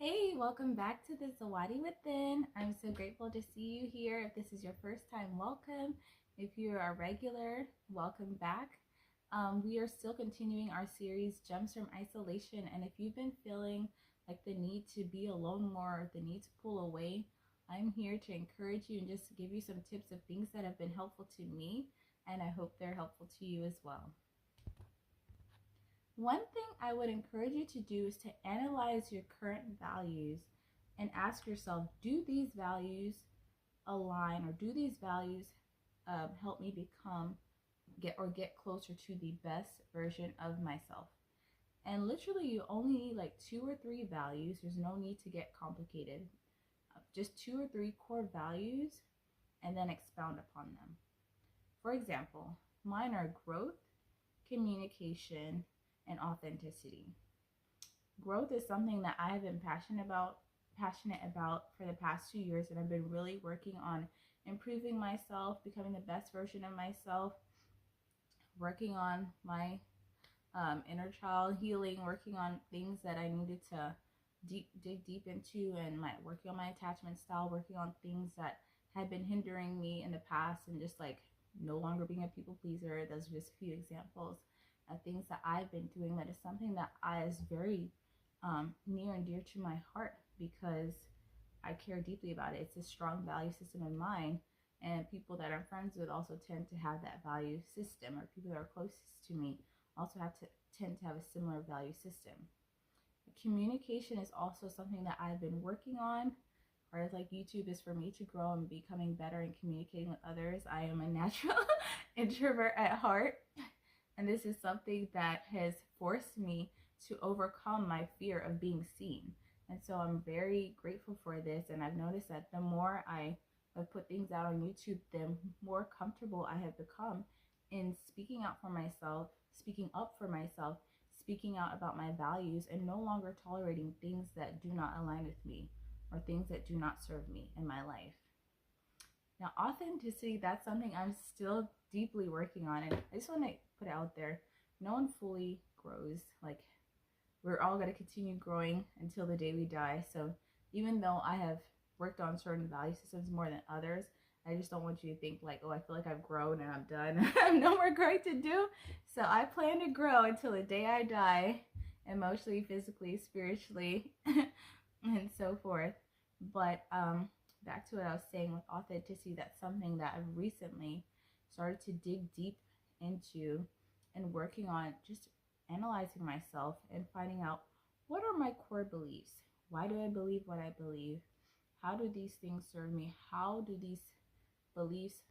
Hey, welcome back to the Zawadi Within. I'm so grateful to see you here. If this is your first time, welcome. If you're a regular, welcome back. We are still continuing our series, Gems from Isolation. And if you've been feeling like the need to be alone more, or the need to pull away, I'm here to encourage you and just give you some tips of things that have been helpful to me. And I hope they're helpful to you as well. One thing I would encourage you to do is to analyze your current values and ask yourself, do these values align, or do these values help me get closer to the best version of myself? And literally, you only need like 2 or 3 values. There's no need to get complicated. Just 2 or 3 core values and then expound upon them. For example, mine are growth, communication, and authenticity. Growth is something that I have been passionate about for the past 2 years, and I've been really working on improving myself, becoming the best version of myself, working on my inner child healing, working on things that I needed to dig deep into, and working on my attachment style, working on things that had been hindering me in the past, and just like no longer being a people pleaser. Those are just a few examples of things that I've been doing that is something that is very near and dear to my heart, because I care deeply about it. It's a strong value system in mine, and people that I'm friends with also tend to have that value system, or people that are closest to me also tend to have a similar value system. Communication is also something that I've been working on. Or like YouTube is for me to grow and becoming better in communicating with others. I am a natural introvert at heart, and this is something that has forced me to overcome my fear of being seen. And so I'm very grateful for this. And I've noticed that the more I have put things out on YouTube, the more comfortable I have become in speaking out for myself, speaking up for myself, speaking out about my values, and no longer tolerating things that do not align with me or things that do not serve me in my life. Now, authenticity, that's something I'm still deeply working on. And I just want to put it out there. No one fully grows. Like, we're all going to continue growing until the day we die. So even though I have worked on certain value systems more than others, I just don't want you to think like, oh, I feel like I've grown and I'm done. I have no more growing to do. So I plan to grow until the day I die, emotionally, physically, spiritually, and so forth. But back to what I was saying with authenticity, that's something that I've recently started to dig deep into and working on, just analyzing myself and finding out, what are my core beliefs? Why do I believe what I believe? How do these things serve me? How do these beliefs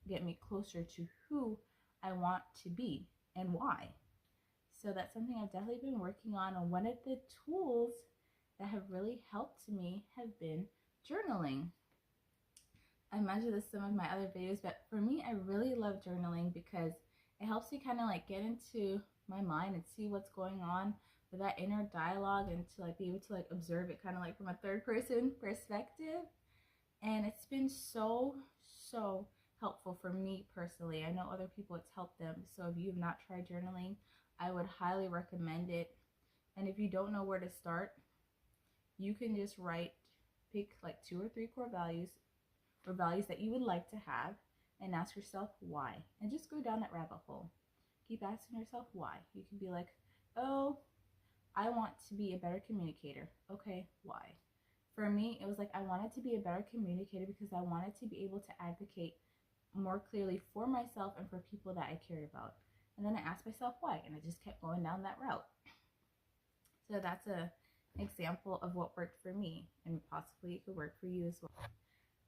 get me closer to who I want to be and why? So that's something I've definitely been working on. And one of the tools that have really helped me have been journaling. I mentioned this in some of my other videos, but for me, I really love journaling because it helps me kind of like get into my mind and see what's going on with that inner dialogue, and to like be able to like observe it kind of like from a third person perspective. And it's been so helpful for me personally. I know other people it's helped them. So if you have not tried journaling, I would highly recommend it. And if you don't know where to start, you can just pick like 2 or 3 core values, or values that you would like to have, and ask yourself why, and just go down that rabbit hole. Keep asking yourself why. You can be like, oh, I want to be a better communicator. Okay, why? For me, it was like I wanted to be a better communicator because I wanted to be able to advocate more clearly for myself and for people that I cared about. And then I asked myself why, and I just kept going down that route. So that's an example of what worked for me, and possibly it could work for you as well.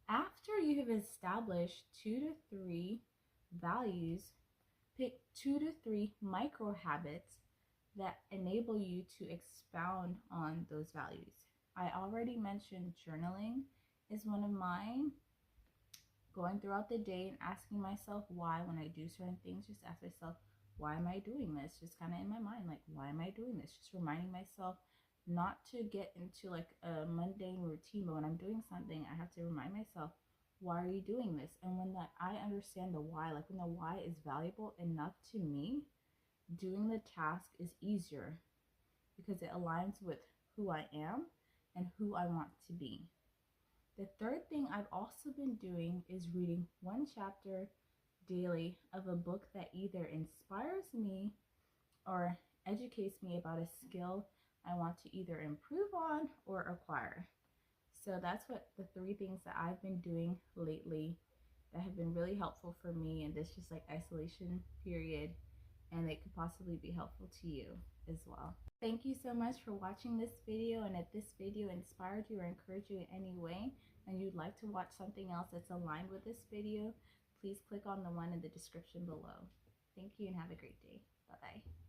After you have established 2 to 3 values, pick 2 to 3 micro habits that enable you to expound on those values. I already mentioned journaling is one of mine. Going throughout the day and asking myself why when I do certain things. Just ask myself, why am I doing this? Just kind of in my mind, like, why am I doing this? Just reminding myself not to get into like a mundane routine, but when I'm doing something, I have to remind myself, why are you doing this? And when that I understand the why, like when the why is valuable enough to me, doing the task is easier because it aligns with who I am and who I want to be. The third thing I've also been doing is reading one chapter daily of a book that either inspires me or educates me about a skill I want to either improve on or acquire. So that's what the three things that I've been doing lately that have been really helpful for me in this just like isolation period, and they could possibly be helpful to you as well. Thank you so much for watching this video, and if this video inspired you or encouraged you in any way and you'd like to watch something else that's aligned with this video, please click on the one in the description below. Thank you and have a great day. Bye-bye.